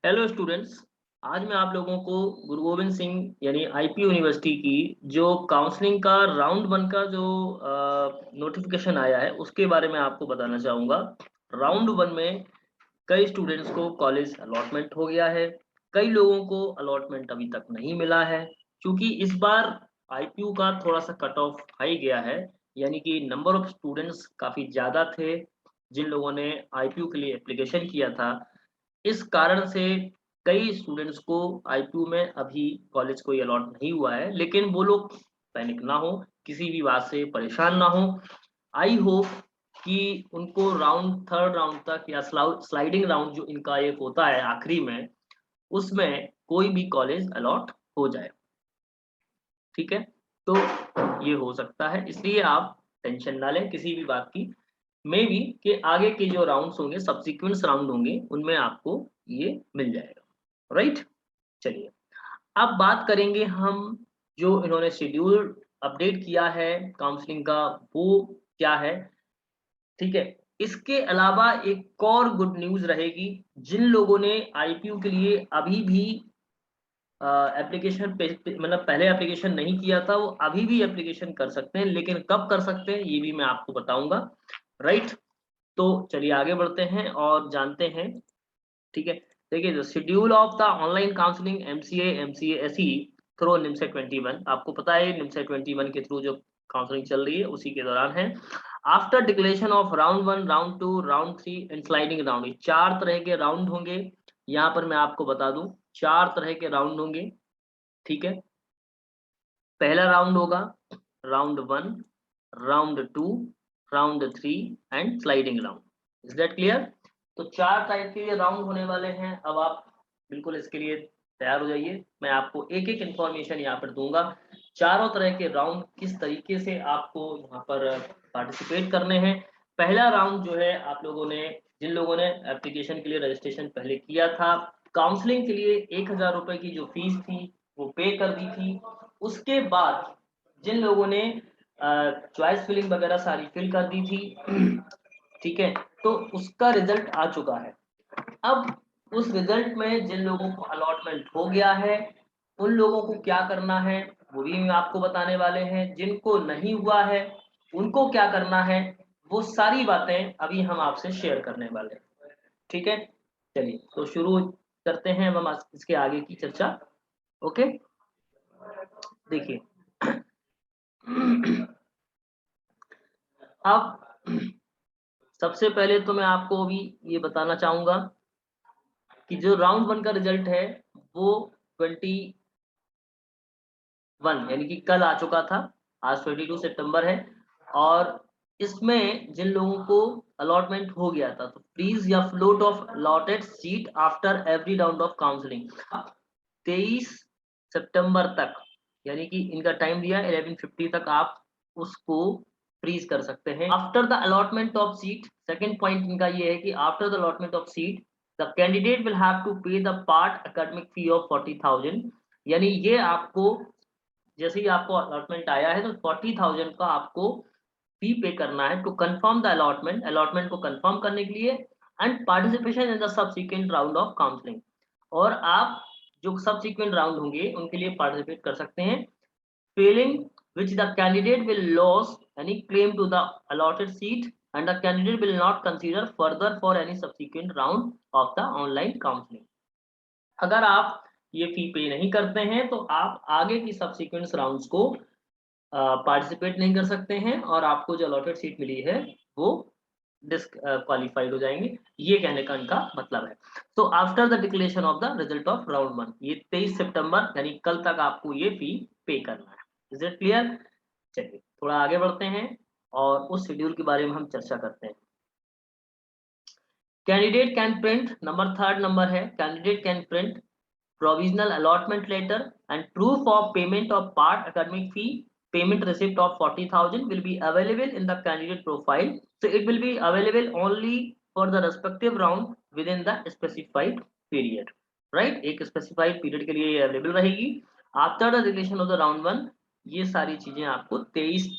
Hello students. आज मैं आप लोगों को गुरु गोविंद सिंह यानी आईपी यूनिवर्सिटी की जो काउंसलिंग का राउंड वन का जो नोटिफिकेशन आया है उसके बारे में आपको बताना चाहूँगा। राउंड वन में कई स्टूडेंट्स को कॉलेज अलॉटमेंट हो गया है, कई लोगों को अलॉटमेंट अभी तक नहीं मिला है। क्योंकि इस बार आईपीयू का थोड़ा सा कट ऑफ हाई गया है, यानी कि नंबर ऑफ स्टूडेंट्स काफ़ी ज़्यादा थे जिन लोगों ने आईपीयू के लिए एप्लीकेशन किया था। इस कारण से कई स्टूडेंट्स को आईपीयू में अभी कॉलेज कोई अलॉट नहीं हुआ है, लेकिन वो लोग पैनिक ना हो, किसी भी बात से परेशान ना हो। आई होप कि उनको राउंड थर्ड राउंड तक या स्लाइडिंग राउंड जो इनका एक होता है आखिरी में, उसमें कोई भी कॉलेज अलॉट हो जाए। ठीक है, तो ये हो सकता है, इसलिए आप टेंशन ना लें किसी भी बात की। मे बी के आगे के जो राउंड्स होंगे, सब्सिक्वेंस राउंड होंगे, उनमें आपको ये मिल जाएगा। राइट, चलिए अब बात करेंगे हम जो इन्होंने शेड्यूल अपडेट किया है काउंसलिंग का, वो क्या है। ठीक है, इसके अलावा एक और गुड न्यूज रहेगी। जिन लोगों ने आईपीयू के लिए अभी भी एप्लीकेशन मतलब पहले एप्लीकेशन नहीं किया था, वो अभी भी एप्लीकेशन कर सकते हैं, लेकिन कब कर सकते हैं ये भी मैं आपको बताऊंगा। राइट, तो चलिए आगे बढ़ते हैं और जानते हैं। ठीक है, देखिए the schedule of the online counselling MCA SE through NIMCET 21, आपको पता है निमसेट 21 के थ्रू जो काउंसलिंग चल रही है उसी के दौरान है। After declaration of round one, round to, round three and sliding round, ये चार तरह के राउंड होंगे। यहाँ पर मैं आपको बता दूं, चार तरह के राउंड होंगे। ठीक है, पहला राउंड होगा round one, round to, round three and sliding round. Is that clear? तो चार टाइप के ये राउंड होने वाले हैं। अब आप बिल्कुल इसके लिए तैयार हो जाइए, मैं आपको एक एक इंफॉर्मेशन यहाँ पर दूंगा। चारों तरह के राउंड किस तरीके से आपको यहाँ पर पार्टिसिपेट करने हैं। पहला राउंड जो है, आप लोगों ने जिन लोगों ने एप्लीकेशन के लिए रजिस्ट्रेशन पहले किया था, काउंसलिंग के लिए 1,000 रुपए की जो फीस थी वो पे कर दी थी। उसके बाद जिन लोगों ने चॉइस फिलिंग वगैरह सारी फिल कर दी थी, ठीक है, तो उसका रिजल्ट आ चुका है। अब उस रिजल्ट में जिन लोगों को अलॉटमेंट हो गया है, उन लोगों को क्या करना है वो भी हम आपको बताने वाले हैं। जिनको नहीं हुआ है उनको क्या करना है, वो सारी बातें अभी हम आपसे शेयर करने वाले हैं। ठीक है, चलिए तो शुरू करते हैं हम इसके आगे की चर्चा। ओके, देखिए अब सबसे पहले तो मैं आपको अभी ये बताना चाहूंगा कि जो राउंड वन का रिजल्ट है वो 21 यानी कि कल आ चुका था। आज 22 सितंबर है, और इसमें जिन लोगों को अलॉटमेंट हो गया था, तो प्लीज या float of allotted seat after every round of counselling 23 सितंबर तक, यानी कि इनका टाइम दिया 11:50 तक, आप उसको फ्रीज कर सकते हैं। After the allotment of seat, second point इनका ये है कि after the allotment of seat the candidate will have to pay the part academic fee of 40,000। यानी ये आपको जैसे ही आपको अलॉटमेंट आया है तो 40,000 का आपको फी पे करना है to confirm the allotment, allotment को कंफर्म करने के लिए, and participation in the subsequent round of counselling. और आप जो सबसीक्वेंट राउंड होंगे उनके लिए पार्टिसिपेट कर सकते हैं। failing which the candidate will lose any claim to the allotted seat, and the candidate will not consider further for any subsequent round of the online counseling। अगर आप ये फी पे नहीं करते हैं तो आप आगे की सब्सिक्वेंट राउंड्स को पार्टिसिपेट नहीं कर सकते हैं, और आपको जो अलॉटेड सीट मिली है वो डिस्क्वालीफाइड हो जाएंगे। ये कहने का इनका मतलब है। तो after the declaration of the result of round one, ये 23 सितंबर यानी कल तक आपको ये फी पे करना है। Is it clear? चलिए थोड़ा आगे बढ़ते हैं और उस शेड्यूल के बारे में हम चर्चा करते हैं। Candidate can print, number third number है, candidate can print provisional allotment letter and proof of payment of part academic fee. Payment receipt of 40,000 will be available in the candidate profile, so it will be available only for the respective round within the specified period। right, एक specified period के लिए ये available रहेगी। after the declaration of the round one, ये सारी चीजें आपको 23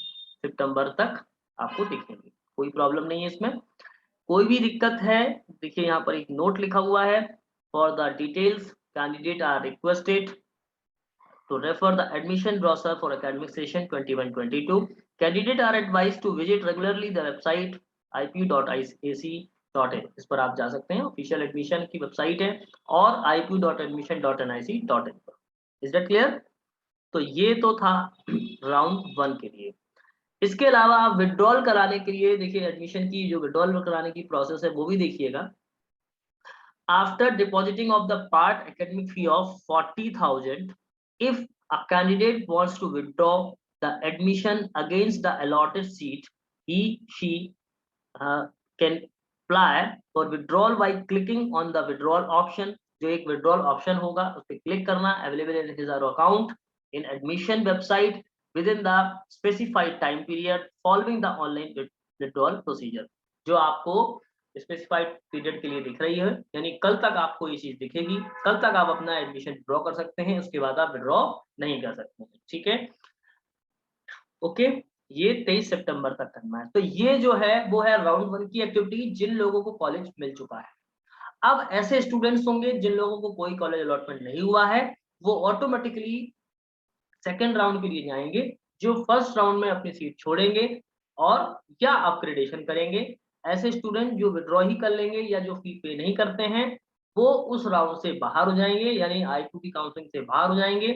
सितंबर तक आपको दिखेंगी, कोई प्रॉब्लम नहीं है इसमें। कोई भी दिक्कत है, देखिए यहाँ पर एक नोट लिखा हुआ है For the details, candidates are requested to refer the admission brochure for academic session 21-22. Candidates are advised to visit regularly the website ipu.ac.in. इस पर आप जा सकते हैं, ऑफिशियल एडमिशन की वेबसाइट है, और ipu.admission.nic.in पर. Is that clear? तो ये तो था राउंड 1 के लिए. इसके अलावा आप विड्रॉल कराने के लिए देखिए, एडमिशन की जो विड्रॉल कराने की प्रोसेस है वो भी देखिएगा. After depositing of the part academic fee of 40,000, if a candidate wants to withdraw the admission against the allotted seat, she can apply for withdrawal by clicking on the withdrawal option. जो एक withdrawal option होगा उस पर click करना, available in his account in admission website within the specified time period following the online withdrawal procedure. जो आपको specified period के लिए दिख रही है, यानी कल तक आपको ये चीज दिखेगी, कल तक आप अपना एडमिशन विड्रॉ कर सकते हैं, उसके बाद आप विड्रॉ नहीं कर सकते हैं. ठीक है, ओके. ये 23 सितंबर तक करना है. तो ये जो है वो है राउंड 1 की एक्टिविटी, जिन लोगों को कॉलेज मिल चुका है. अब ऐसे स्टूडेंट्स होंगे जिन लोगों को कोई कॉलेज अलॉटमेंट नहीं हुआ है, वो ऑटोमेटिकली सेकेंड राउंड के लिए जाएंगे, जो फर्स्ट राउंड में अपनी सीट छोड़ेंगे और या अपग्रेडेशन करेंगे. ऐसे स्टूडेंट जो विड्रॉ ही कर लेंगे या जो फी पे नहीं करते हैं, वो उस राउंड से बाहर हो जाएंगे, यानी I2 की काउंसलिंग से बाहर हो जाएंगे.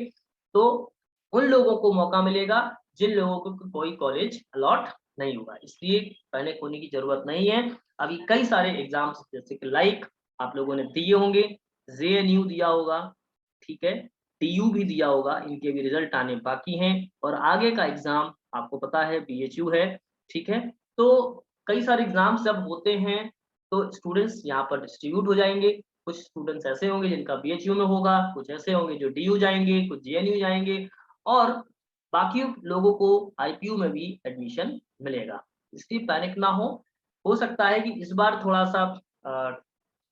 तो उन लोगों को मौका मिलेगा जिन लोगों को कोई कॉलेज अलॉट नहीं हुआ. इसलिए पैनिक होने की जरूरत नहीं है. अभी कई सारे एग्जाम्स जैसे कि लाइक आप लोगों ने दिए होंगे, JNU दिया होगा, ठीक है, TU भी दिया होगा, इनके भी रिजल्ट आने बाकी हैं, और आगे का एग्जाम आपको पता है BHU है. ठीक है, तो कई सारे एग्जाम्स जब होते हैं तो स्टूडेंट्स यहाँ पर डिस्ट्रीब्यूट हो जाएंगे. कुछ स्टूडेंट्स ऐसे होंगे जिनका BHU में होगा, कुछ ऐसे होंगे जो DU जाएंगे, कुछ JNU जाएंगे, और बाकी लोगों को IPU में भी एडमिशन मिलेगा. इसलिए पैनिक ना हो सकता है कि इस बार थोड़ा सा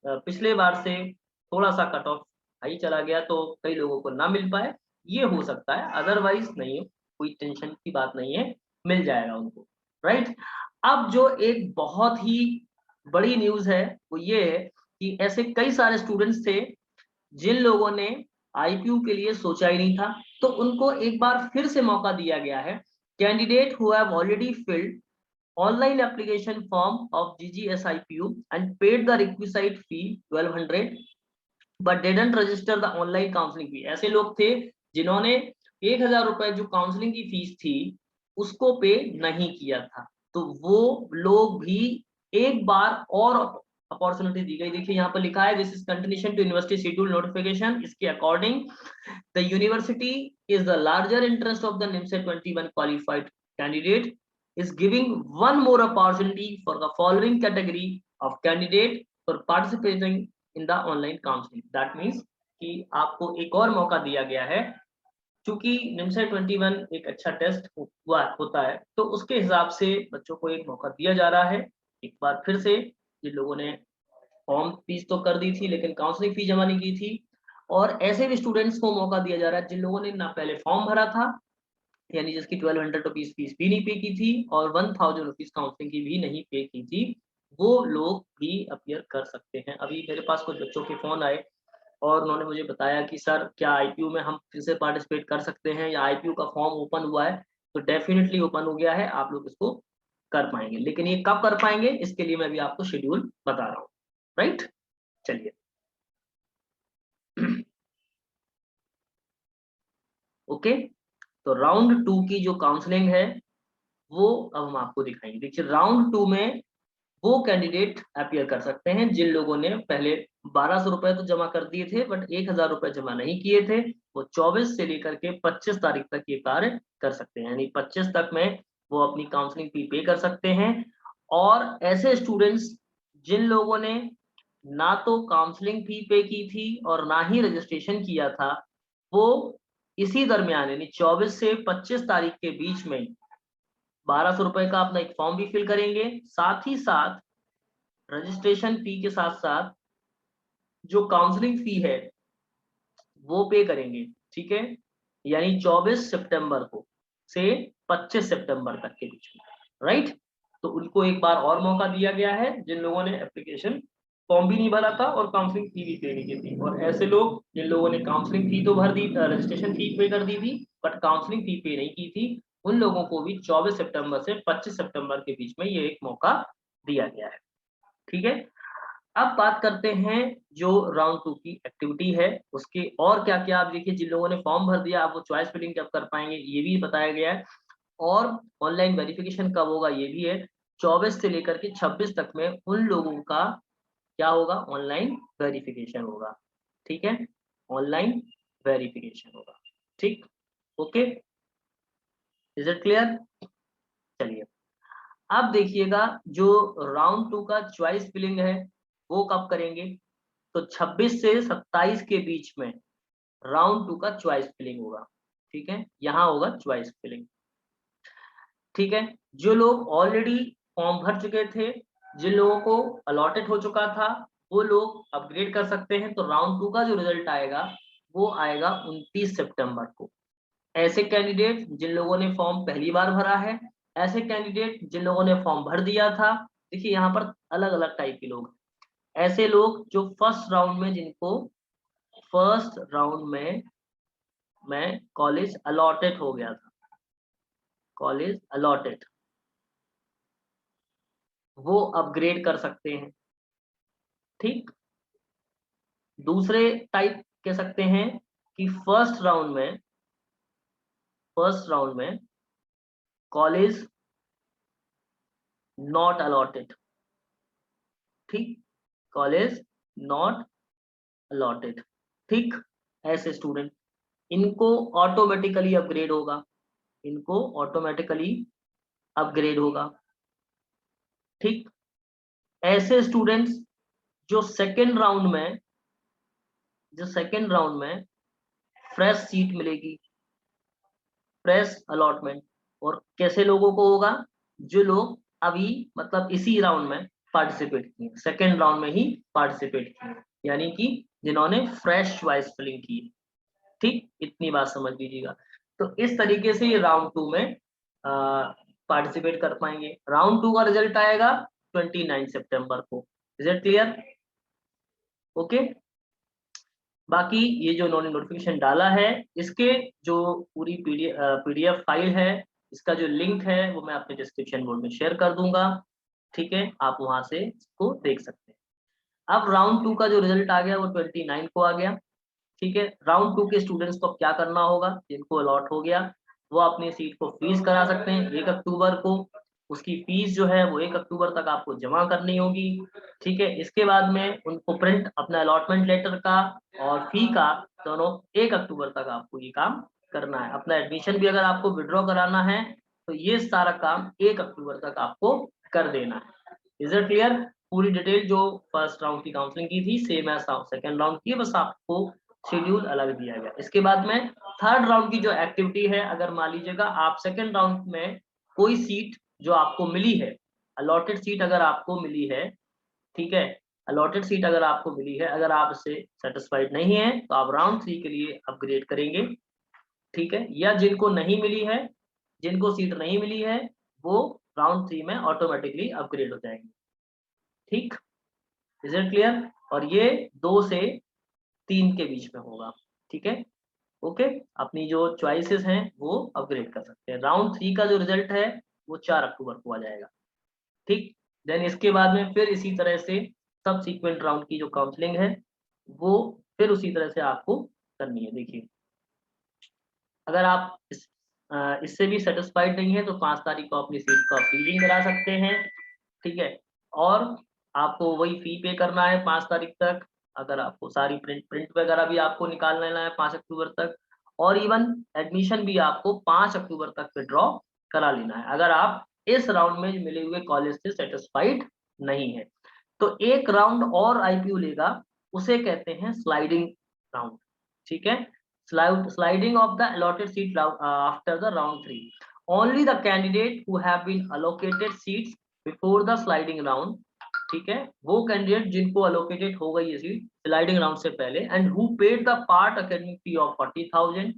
पिछले बार से थोड़ा सा कट ऑफ हाई चला गया तो कई लोगों को ना मिल पाए, ये हो सकता है. अदरवाइज नहीं, कोई टेंशन की बात नहीं है, मिल जाएगा उनको. राइट. अब जो एक बहुत ही बड़ी न्यूज है वो ये है कि ऐसे कई सारे स्टूडेंट्स थे जिन लोगों ने IPU के लिए सोचा ही नहीं था, तो उनको एक बार फिर से मौका दिया गया है. Candidate who have already filled online application form of GGS IPU and paid the requisite fee 1200 but didn't register the online counselling fee. ऐसे लोग थे जिन्होंने 1000 रुपए जो काउंसलिंग की फीस थी उसको पे नहीं किया था, तो वो लोग भी एक बार और अपॉर्चुनिटी दी गई. देखिए यहाँ पर लिखा है, this is continuation to university schedule notification. इसके according the university is the larger interest of the NIMSET 21 qualified candidate is giving one more opportunity for the following category of candidate for participating in the online counseling. That means कि आपको एक और मौका दिया गया है, क्योंकि NIMSET 21 एक अच्छा टेस्ट होता है, तो उसके हिसाब से बच्चों को एक मौका दिया जा रहा है. एक बार फिर से जिन लोगों ने फॉर्म फीस तो कर दी थी लेकिन काउंसलिंग फी जमा नहीं की थी, और ऐसे भी स्टूडेंट्स को मौका दिया जा रहा है जिन लोगों ने ना पहले फॉर्म भरा था, यानी जिसकी 1200 रुपीज फीस भी नहीं पे की थी और 1000 रुपीज काउंसलिंग की भी नहीं पे की थी, वो लोग भी अपियर कर सकते हैं. अभी मेरे पास कुछ बच्चों के फोन आए और उन्होंने मुझे बताया कि सर क्या IPU में हम फिर से पार्टिसिपेट कर सकते हैं, या IPU का फॉर्म ओपन हुआ है. तो डेफिनेटली ओपन हो गया है, आप लोग इसको कर पाएंगे, लेकिन ये कब कर पाएंगे इसके लिए मैं भी आपको शेड्यूल बता रहा हूँ. राइट, चलिए. ओके, तो राउंड 2 की जो काउंसलिंग है वो अब हम आपको दिखाएंगे. देखिए राउंड 2 में वो कैंडिडेट अपियर कर सकते हैं जिन लोगों ने पहले 1200 रुपए तो जमा कर दिए थे बट 1000 रुपए जमा नहीं किए थे. वो 24 से लेकर के 25 तारीख तक ये कार्य कर सकते हैं, यानी 25 तक में वो अपनी काउंसलिंग फी पे कर सकते हैं. और ऐसे स्टूडेंट्स जिन लोगों ने ना तो काउंसलिंग फी पे की थी और ना ही रजिस्ट्रेशन किया था, वो इसी दरमियान यानी 24 से 25 तारीख के बीच में 1200 रुपए का अपना एक फॉर्म भी फिल करेंगे, साथ ही साथ रजिस्ट्रेशन फी के साथ साथ जो काउंसलिंग फी है वो पे करेंगे. ठीक है, यानी 24 सितंबर को से 25 सितंबर तक के बीच में. राइट, तो उनको एक बार और मौका दिया गया है जिन लोगों ने एप्लीकेशन फॉर्म भी नहीं भरा था और काउंसलिंग फी भी पे नहीं की थी। और ऐसे लोग जिन लोगों ने काउंसलिंग फी तो भर दी, रजिस्ट्रेशन फी पे कर दी थी, बट काउंसलिंग फी पे नहीं की थी, उन लोगों को भी 24 सितंबर से 25 सितंबर के बीच में ये एक मौका दिया गया है। ठीक है, अब बात करते हैं जो राउंड 2 की एक्टिविटी है उसके और क्या क्या। आप देखिए, जिन लोगों ने फॉर्म भर दिया आप वो चॉइस फिलिंग कब कर पाएंगे ये भी बताया गया है, और ऑनलाइन वेरिफिकेशन कब होगा ये भी है। 24 से लेकर के 26 तक में उन लोगों का क्या होगा, ऑनलाइन वेरिफिकेशन होगा। ठीक है, ऑनलाइन वेरिफिकेशन होगा। ठीक, ओके, इज इट क्लियर? चलिए, अब देखिएगा जो राउंड 2 का चॉइस फिलिंग है वो कब करेंगे, तो 26 से 27 के बीच में राउंड 2 का चॉइस फिलिंग होगा। ठीक है, यहाँ होगा चॉइस फिलिंग। ठीक है, जो लोग ऑलरेडी फॉर्म भर चुके थे, जिन लोगों को अलॉटेड हो चुका था, वो लोग अपग्रेड कर सकते हैं। तो राउंड 2 का जो रिजल्ट आएगा वो आएगा 29 सितंबर को। ऐसे कैंडिडेट जिन लोगों ने फॉर्म पहली बार भरा है, ऐसे कैंडिडेट जिन लोगों ने फॉर्म भर दिया था, देखिए यहाँ पर अलग अलग टाइप के लोग, ऐसे लोग जो फर्स्ट राउंड में, जिनको फर्स्ट राउंड में कॉलेज अलॉटेड हो गया था, कॉलेज अलॉटेड, वो अपग्रेड कर सकते हैं। ठीक, दूसरे टाइप कह सकते हैं कि फर्स्ट राउंड में कॉलेज नॉट अलॉटेड। ठीक, कॉलेज नॉट अलॉटेड। ठीक, ऐसे स्टूडेंट, इनको ऑटोमेटिकली अपग्रेड होगा, इनको ऑटोमेटिकली अपग्रेड होगा। ठीक, ऐसे स्टूडेंट्स जो सेकेंड राउंड में फ्रेश सीट मिलेगी, फ्रेश अलॉटमेंट। और कैसे लोगों को होगा, जो लोग अभी मतलब इसी राउंड में पार्टिसिपेट किए, सेकेंड राउंड में ही पार्टिसिपेट किए, यानी कि जिन्होंने फ्रेश चॉइस फिलिंग की। ठीक, इतनी बात समझ लीजिएगा। तो इस तरीके से ये राउंड 2 में पार्टिसिपेट कर पाएंगे। राउंड 2 का रिजल्ट आएगा 29 सितंबर को। Is it clear? ओके, बाकी ये जो उन्होंने नोटिफिकेशन डाला है, इसके जो पूरी पीडीएफ फाइल है, इसका जो लिंक है वो मैं अपने डिस्क्रिप्शन बोर्ड में शेयर कर दूंगा। ठीक है, आप वहां से इसको देख सकते हैं। अब राउंड 2 का जो रिजल्ट आ गया वो 29 को आ गया। ठीक है, राउंड 2 के स्टूडेंट्स को क्या करना होगा, जिनको अलॉट हो गया वो अपनी सीट को फ्रीज करा सकते हैं 1 अक्टूबर को। उसकी फीस जो है वो 1 अक्टूबर तक आपको जमा करनी होगी। ठीक है, इसके बाद में उनको प्रिंट अपना अलॉटमेंट लेटर का और फी का दोनों 1 अक्टूबर तक आपको ये काम करना है। अपना एडमिशन भी अगर आपको विड्रॉ कराना है तो ये सारा काम 1 अक्टूबर तक आपको कर देना है। Is it clear? पूरी डिटेल जो फर्स्ट राउंड की काउंसलिंग की थी सेम है सेकेंड राउंड की, बस आपको शेड्यूल अलग दिया गया। इसके बाद में थर्ड राउंड की जो एक्टिविटी है, अगर मान लीजिएगा आप सेकेंड राउंड में कोई सीट जो आपको मिली है, अलॉटेड सीट अगर आपको मिली है, ठीक है, अलॉटेड सीट अगर आपको मिली है, अगर आप इससे सेटिस्फाइड नहीं है तो आप राउंड 3 के लिए अपग्रेड करेंगे। ठीक है, या जिनको नहीं मिली है, जिनको सीट नहीं मिली है, वो राउंड 3 में ऑटोमेटिकली अपग्रेड हो जाएंगे। ठीक, इज इट क्लियर? और ये 2 से 3 के बीच में होगा। ठीक है, ओके, अपनी जो चॉइसेस हैं वो अपग्रेड कर सकते हैं। राउंड 3 का जो रिजल्ट है वो 4 अक्टूबर को आ जाएगा। ठीक, देन इसके बाद में फिर इसी तरह से सब सीक्वेंट राउंड की जो काउंसलिंग है वो फिर उसी तरह से आपको करनी है। देखिए, अगर आप इससे भी सेटिस्फाइड नहीं है तो 5 तारीख को अपनी सीट का फीलिंग करा सकते हैं। ठीक है, और आपको वही फी पे करना है 5 तारीख तक। अगर आपको सारी प्रिंट वगैरह भी आपको निकाल लेना है 5 अक्टूबर तक, और इवन एडमिशन भी आपको 5 अक्टूबर तक विड्रॉ करा लेना है, अगर आप इस राउंड में मिले हुए कॉलेज से सेटिस्फाइड नहीं है। तो एक राउंड और आईपीयू लेगा, उसे कहते हैं स्लाइडिंग राउंड। ठीक है, sliding of the allotted seat after the round 3. Only the candidate who have been allocated seats before the sliding round, ठीक है, वो कैंडिडेट जिनको अलोकेटेड हो गई है सीट स्लाइडिंग राउंड से पहले, and who paid the part academic fee of 40,000,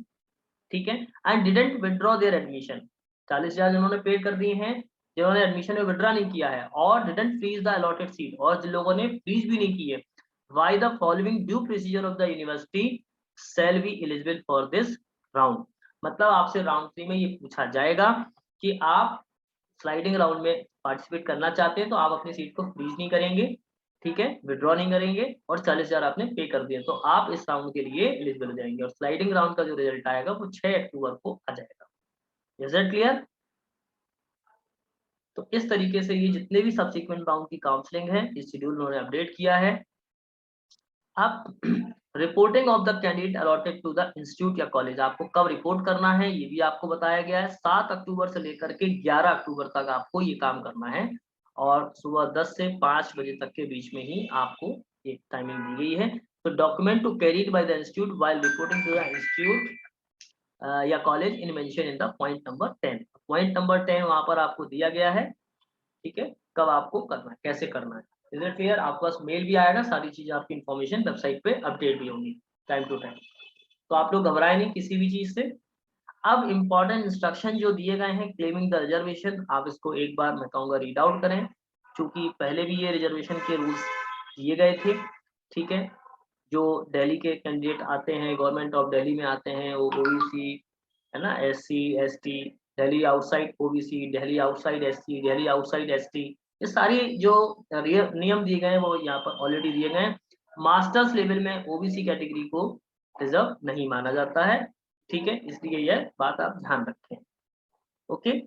ठीक है, and didn't withdraw there admission, 40,000 उन्होंने पे कर दिए हैं जिन्होंने एडमिशन में विड्रॉ नहीं किया है और didn't freeze the allotted seat, और जिन लोगों ने फ्रीज भी नहीं की है, why the following due procedure of the university shall be eligible for this round. मतलब आपसे राउंड 3 में ये पूछा जाएगा कि आप स्लाइडिंग राउंड में पार्टिसिपेट करना चाहते हैं तो आप अपनी सीट को फ्रीज नहीं करेंगे, ठीक है, विड्रॉ नहीं करेंगे और 40,000 आपने पे कर दिया, तो आप इस राउंड के लिए एलिजिबल हो जाएंगे और स्लाइडिंग राउंड का जो रिजल्ट आएगा वो 6 अक्टूबर को आ जाएगा। Is it clear? तो इस तरीके से ये जितने भी सब्सिक्वेंट राउंड की काउंसलिंग है, इस शेड्यूल उन्होंने अपडेट किया है। अब reporting of the candidate allotted to the institute या कॉलेज, आपको कब रिपोर्ट करना है ये भी आपको बताया गया है। 7 अक्टूबर से लेकर के 11 अक्टूबर तक आपको ये काम करना है और सुबह 10 से 5 बजे तक के बीच में ही आपको एक टाइमिंग दी गई है। तो document to carried by the institute while reporting to the institute या college in mention in the point number 10। Point number 10 वहां पर आपको दिया गया है, ठीक है, कब आपको करना है, कैसे करना है। Is it clear? आपके पास मेल भी आएगा, सारी चीजें आपकी इन्फॉर्मेशन वेबसाइट पे अपडेट भी होंगी टाइम टू टाइम, तो आप लोग घबराए नहीं किसी भी चीज से। अब इम्पोर्टेंट इंस्ट्रक्शन जो दिए गए हैं क्लेमिंग द रिजर्वेशन, आप इसको एक बार मैं कहूँगा रीड आउट करें, क्योंकि पहले भी ये रिजर्वेशन के रूल्स दिए गए थे, ठीक है। जो दिल्ली के कैंडिडेट आते हैं, गवर्नमेंट ऑफ दिल्ली में आते हैं, वो ओबीसी है ना, SC ST, Delhi outside OBC, Delhi outside SC, Delhi outside ST, ये सारी जो नियम दिए गए हैं वो यहाँ पर ऑलरेडी दिए गए हैं। मास्टर्स लेवल में ओबीसी कैटेगरी को रिजर्व नहीं माना जाता है, ठीक है, इसलिए यह बात आप ध्यान रखें। ओके,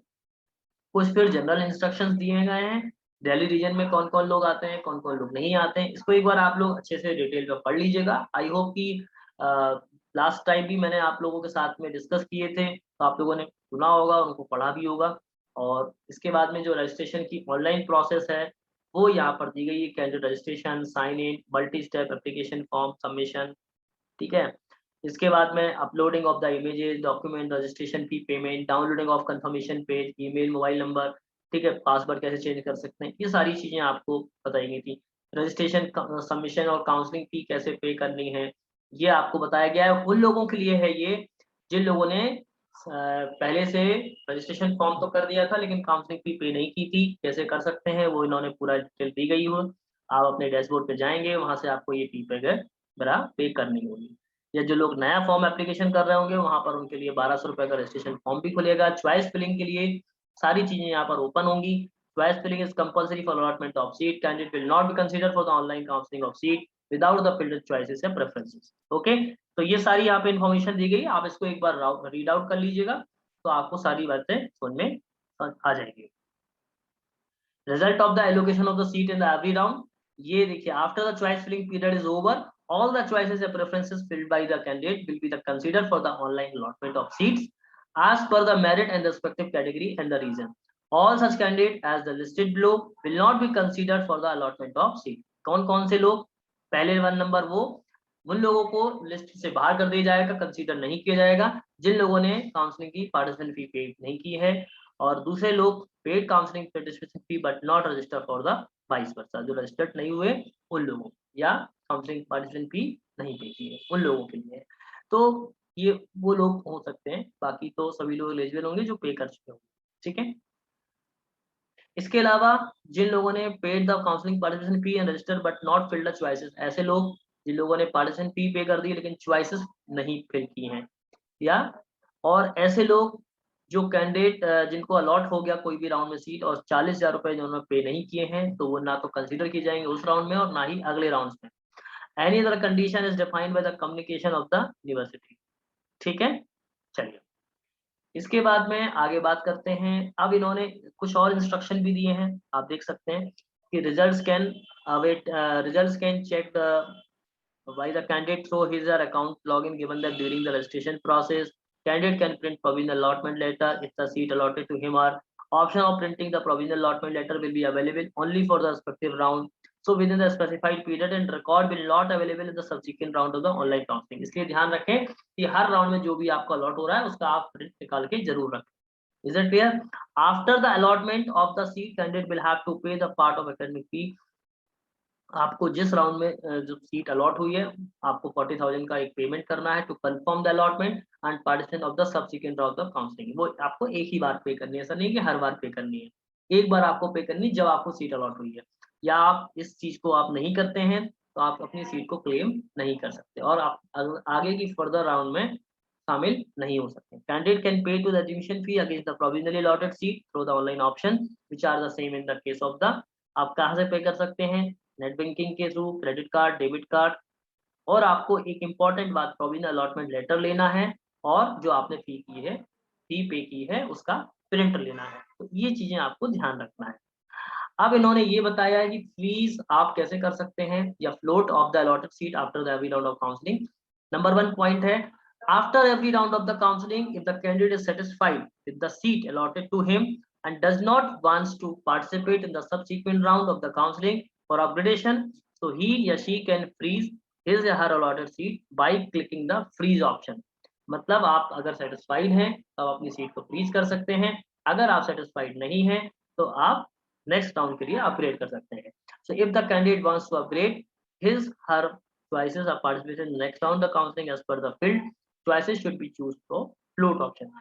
कुछ फिर जनरल इंस्ट्रक्शंस दिए गए हैं, दिल्ली रीजन में कौन कौन लोग आते हैं, कौन कौन लोग नहीं आते हैं, इसको एक बार आप लोग अच्छे से डिटेल में पढ़ लीजिएगा। आई होप कि लास्ट टाइम भी मैंने आप लोगों के साथ में डिस्कस किए थे, तो आप लोगों ने सुना होगा, उनको पढ़ा भी होगा। और इसके बाद में जो रजिस्ट्रेशन की ऑनलाइन प्रोसेस है वो यहाँ पर दी गई है, candidate registration, sign in, multi step application form submission, ठीक है। इसके बाद में uploading of the images, document, registration fee payment, downloading of confirmation page, email, mobile number, ठीक है, पासवर्ड कैसे चेंज कर सकते हैं, ये सारी चीजें आपको बताई गई थी। रजिस्ट्रेशन, सबमिशन और काउंसलिंग फी कैसे पे करनी है, ये आपको बताया गया है। उन लोगों के लिए है ये जिन लोगों ने पहले से रजिस्ट्रेशन फॉर्म तो कर दिया था लेकिन काउंसलिंग फी पे नहीं की थी, कैसे कर सकते हैं वो इन्होंने पूरा डिटेल दी गई हो। आप अपने डैशबोर्ड पे जाएंगे, वहां से आपको ये फी पे करनी होगी। या जो लोग नया फॉर्म एप्लीकेशन कर रहे होंगे वहां पर उनके लिए 1200 रुपए का रजिस्ट्रेशन फॉर्म भी खुलेगा। चॉइस फिलिंग के लिए सारी चीजें यहाँ पर ओपन होंगी। Choice filling is compulsory for allotment of seat, candidate will not be consider for the online counselling of seat without the filtered choices या प्रेफरेंसेस। ओके, तो ये सारी यहाँ पे इन्फॉर्मेशन दी गई, आप इसको एक बार रीड आउट कर लीजिएगा तो आपको सारी बातें समझ में आ जाएगी। Result of the allocation of the seat in the every round, ये देखिए, after the choice filling period is over, all the choices and preferences filled by the candidate will be considered for the online allotment of seats as per the merit and the respective category and the region. All such candidates as the listed below will not be considered for the allotment of seat. कौन कौन से लोग? पहले 1 number वो उन लोगों को list से बाहर कर दिया जाएगा, कंसीडर नहीं किया जाएगा जिन लोगों ने काउंसलिंग की पार्टिसिपेंट फी पे नहीं की है, और दूसरे लोग paid counselling participant fee but not register for the vice versa, जो रजिस्टर्ड नहीं हुए उन लोगों, या काउंसलिंग पार्टिसिपेंट फी नहीं पे की है उन लोगों के लिए। तो ये वो लोग हो सकते हैं, बाकी तो सभी लोग एलिजिबल होंगे जो पे कर चुके होंगे, ठीक है। इसके अलावा जिन लोगों ने paid the counselling participation fee and register but not filled the choices, ऐसे लोग जिन लोगों ने पार्टिसिपेशन फी पे कर दी लेकिन चॉइसेस नहीं फिल की हैं, या और ऐसे लोग जो कैंडिडेट जिनको अलॉट हो गया कोई भी राउंड में सीट और 40,000 रुपए जिन्होंने पे नहीं किए हैं, तो वो ना तो कंसीडर किए जाएंगे उस राउंड में और ना ही अगले राउंड में। Any other condition is defined by the communication of the university, ठीक है। चलिए, इसके बाद में आगे बात करते हैं। अब इन्होंने कुछ और इंस्ट्रक्शन भी दिए हैं, आप देख सकते हैं कि results can await, results can check by the candidate through his or account login given that during the registration process candidate can print provisional allotment letter if the seat allotted to him, or option of printing the provisional allotment letter will be available only for the respective round, so within the specified period, and record will not available in the subsequent round of the online counseling। इसलिए ध्यान रखें कि हर round में जो भी आपका allot हो रहा है उसका आप प्रिंट निकाल के जरूर रखें। Is it clear? After the allotment of the seat, candidate will have to pay the part of academic fee। आपको जिस राउंड में जो सीट अलॉट हुई है आपको 40,000 का एक पेमेंट करना है to confirm the allotment and participant of the subsequent round of counselling. वो आपको एक ही बार पे करनी है, ऐसा नहीं कि हर बार पे करनी है। एक बार आपको पे करनी जब आपको सीट अलॉट हुई है, या आप इस चीज को आप नहीं करते हैं तो आप अपनी सीट को क्लेम नहीं कर सकते और आप आगे की फर्दर राउंड में शामिल नहीं हो सकते। Candidate can pay to the admission fee against the provisionally allotted seat through the online option which are the same in the case of the, आप कहाँ से पे कर सकते हैं, नेट बैंकिंग के through, credit card, debit card, और आपको एक इम्पॉर्टेंट बात, प्रोविजनल अलॉटमेंट लेटर लेना है और जो आपने फी की है, फी पे की है, उसका प्रिंट लेना है। तो ये चीजें आपको ध्यान रखना है। अब इन्होंने ये बताया है कि फीस आप कैसे कर सकते हैं या float of the allotted seat after the every round of counselling. Number 1 point है, after every round of the counselling if the candidate is satisfied with the seat allotted to him and does not wants to participate in the subsequent round of the counseling for upgradation, so he or she can freeze his or her allotted seat by clicking the freeze option। मतलब आप अगर satisfied हैं तो आप अपनी seat को freeze कर सकते हैं, अगर आप सेटिस्फाइड नहीं हैं तो आप नेक्स्ट राउंड के लिए अपग्रेड कर सकते हैं। So if the candidate wants to upgrade his her choices of participation in the next round of counseling as per the field choices should be choose for float option।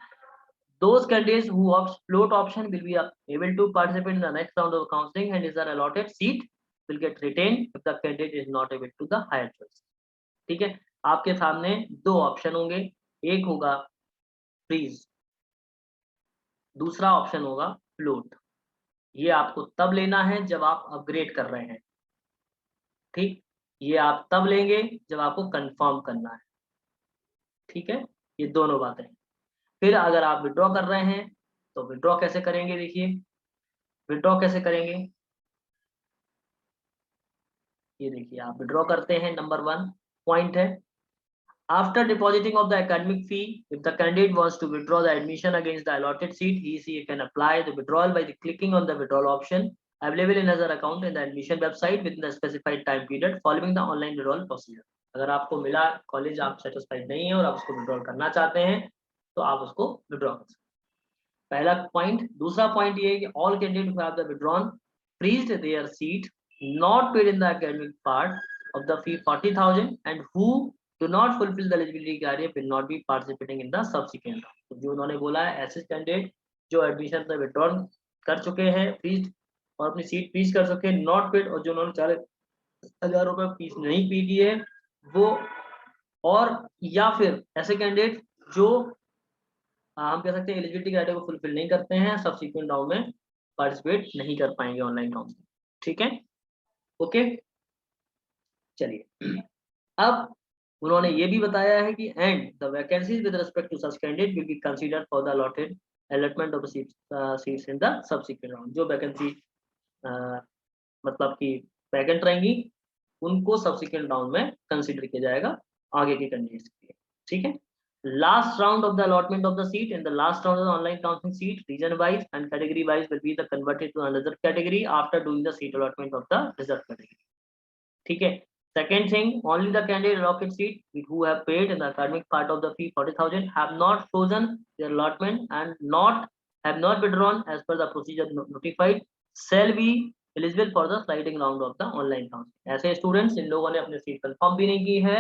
Those candidates who opt float option will be able to participate in the next round of counseling and is allotted seat will get retained if the candidate is not able to the higher choice। ठीक है, आपके सामने दो option होंगे, एक होगा freeze, दूसरा option होगा फ्लोट। ये आपको तब लेना है जब आप अपग्रेड कर रहे हैं, ठीक, ये आप तब लेंगे जब आपको कंफर्म करना है। ठीक है, ये दोनों बातें। फिर अगर आप विड्रॉ कर रहे हैं तो विड्रॉ कैसे करेंगे, देखिए विड्रॉ कैसे करेंगे, ये देखिए आप विड्रॉ करते हैं। नंबर 1 पॉइंट है, after depositing of the academic fee, if the candidate wants to withdraw the admission against the allotted seat, he can apply the withdrawal by clicking on the withdrawal option available in other account in the admission website within the specified time period following the online withdrawal procedure। अगर आपको मिला college, आप satisfied नहीं है और आप उसको withdrawal करना चाहते हैं तो आप उसको विड्रॉ कर सकते हैं, पहला पॉइंट। दूसरा पॉइंट ये है कि all candidates who have the withdrawn freezed their seat not paid in the academic part of the fee 40,000 and who do not fulfill the eligibility criteria will not be participating in the subsequent round। तो जो उन्होंने बोला है, ऐसे candidate जो admission से withdrawal कर चुके हैं फीस और अपनी सीट फीस कर चुके हैं नॉट पेड, और जो उन्होंने 40,000 रुपए फीस नहीं पे की है वो, और या फिर ऐसे कैंडिडेट जो हम कह सकते हैं एलिजिबिलिटी क्राइटेरिया को फुलफिल नहीं करते हैं, सब्सिक्वेंट राउंड में पार्टिसिपेट नहीं कर पाएंगे ऑनलाइन काउंसलिंग। ठीक है, ओके, चलिए अब उन्होंने ये भी बताया है कि and the vacancies with respect to such candidate will be considered for the allotted allotment of seats in the subsequent round. जो वैकेंसी मतलब कि वैकेंट रहेंगी उनको सब्सिक्वेंट राउंड में कंसीडर किया जाएगा आगे के कैंडिडेट्स के लिए। ठीक है, last round of the allotment of the seat in the last round of the online counseling seat region wise and category wise will be the converted to another category after doing the seat allotment of the reserved category। ठीक है, second thing, only the candidate allotted seat who have paid in the academic part of the fee 40,000 have not chosen their allotment and have not withdrawn as per the procedure notified shall be eligible for the sliding round of the online counseling। ऐसे students जिन लोगों ने अपनी seat confirm भी नहीं की है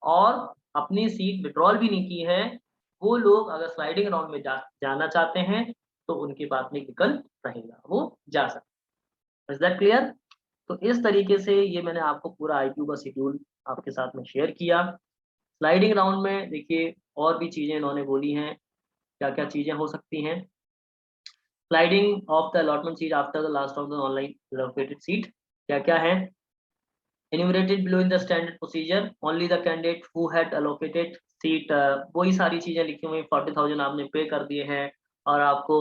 और अपनी सीट विड्रॉल भी नहीं की है, वो लोग अगर स्लाइडिंग राउंड में जाना चाहते हैं तो उनके पास में विकल्प रहेगा, वो जा सकते हैं। Is that clear? तो इस तरीके से ये मैंने आपको पूरा आईक्यू का शेड्यूल आपके साथ में शेयर किया। स्लाइडिंग राउंड में देखिए और भी चीजें इन्होंने बोली हैं, क्या क्या चीजें हो सकती हैं। Sliding of the allotment seat after the last of the online allocated seat क्या क्या है, enumerated below in the standard procedure only the candidate who had allocated seat, वही सारी चीजें लिखी हुई 40,000 आपने पे कर दिए हैं और आपको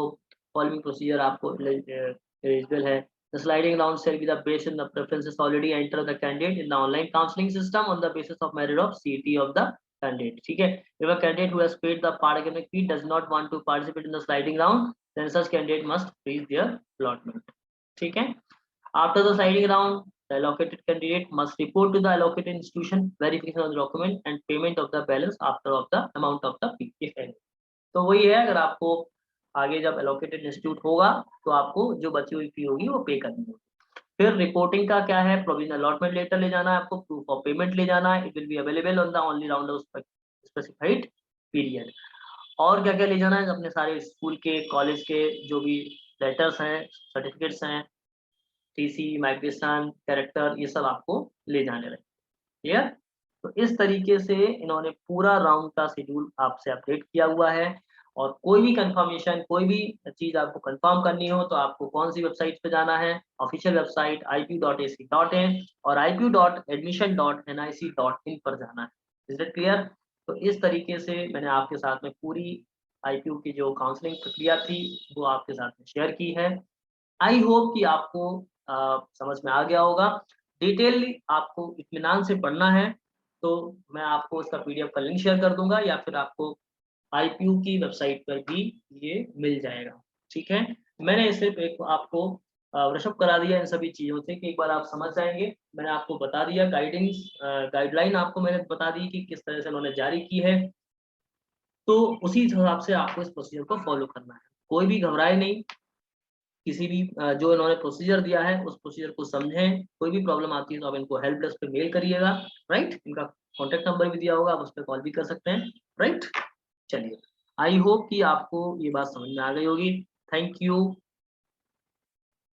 फॉलोइंग प्रोसीजर आपको एलिजिबल है। The sliding round shall be the based on the preferences already enter the candidate in the online counseling system on the basis of merit of CET of the candidate। ठीक है, if a candidate who has paid the part academic fee does not want to participate in the sliding round then such candidate must freeze their allotment। ठीक है, after the sliding round the allocated candidate must report to the allocated institution verification of the document and payment of the balance after of the amount of the fee if any। तो वही है, अगर आपको आगे जब allocated institute होगा तो आपको जो बची हुई फी होगी वो पे करनी होगी। फिर रिपोर्टिंग का क्या है, प्रोविजनल अलॉटमेंट लेटर ले जाना है आपको, प्रूफ ऑफ पेमेंट ले जाना है, it will be available on the only round of specified period. और क्या क्या ले जाना है, अपने सारे स्कूल के कॉलेज के जो भी लेटर्स हैं, सर्टिफिकेट्स हैं, टीसी, माइग्रेशन, कैरेक्टर, ये सब आपको ले जाने रहे। क्लियर? तो इस तरीके से इन्होंने पूरा राउंड का शेड्यूल आपसे अपडेट किया हुआ है। और कोई भी कंफर्मेशन, कोई भी चीज आपको कंफर्म करनी हो तो आपको कौन सी वेबसाइट पे जाना है, ऑफिशियल वेबसाइट ipu.ac.in और ipu.admission.nic.in पर जाना है। Is it clear? तो इस तरीके से मैंने आपके साथ में पूरी आईपीयू की जो काउंसलिंग प्रक्रिया थी वो आपके साथ में शेयर की है। आई होप कि आपको समझ में आ गया होगा। डिटेल आपको इत्मीनान से पढ़ना है तो मैं आपको इसका पीडीएफ का लिंक शेयर कर दूंगा, या फिर आपको आईपीयू की वेबसाइट पर भी ये मिल जाएगा। ठीक है, मैंने सिर्फ एक आपको ब्रशअप करा दिया इन सभी चीजों से कि एक बार आप समझ जाएंगे। मैंने आपको बता दिया गाइडलाइन आपको मैंने बता दी कि किस तरह से उन्होंने जारी की है, तो उसी हिसाब से आपको इस प्रोसीजर को फॉलो करना है। कोई भी घबराए नहीं, किसी भी जो इन्होंने प्रोसीजर दिया है उस प्रोसीजर को समझें। कोई भी प्रॉब्लम आती है तो आप इनको हेल्प डेस्क पे मेल करिएगा। राइट, इनका कॉन्टेक्ट नंबर भी दिया होगा, आप उस पर कॉल भी कर सकते हैं। राइट, चलिए, आई होप कि आपको ये बात समझ में आ गई होगी। Thank you.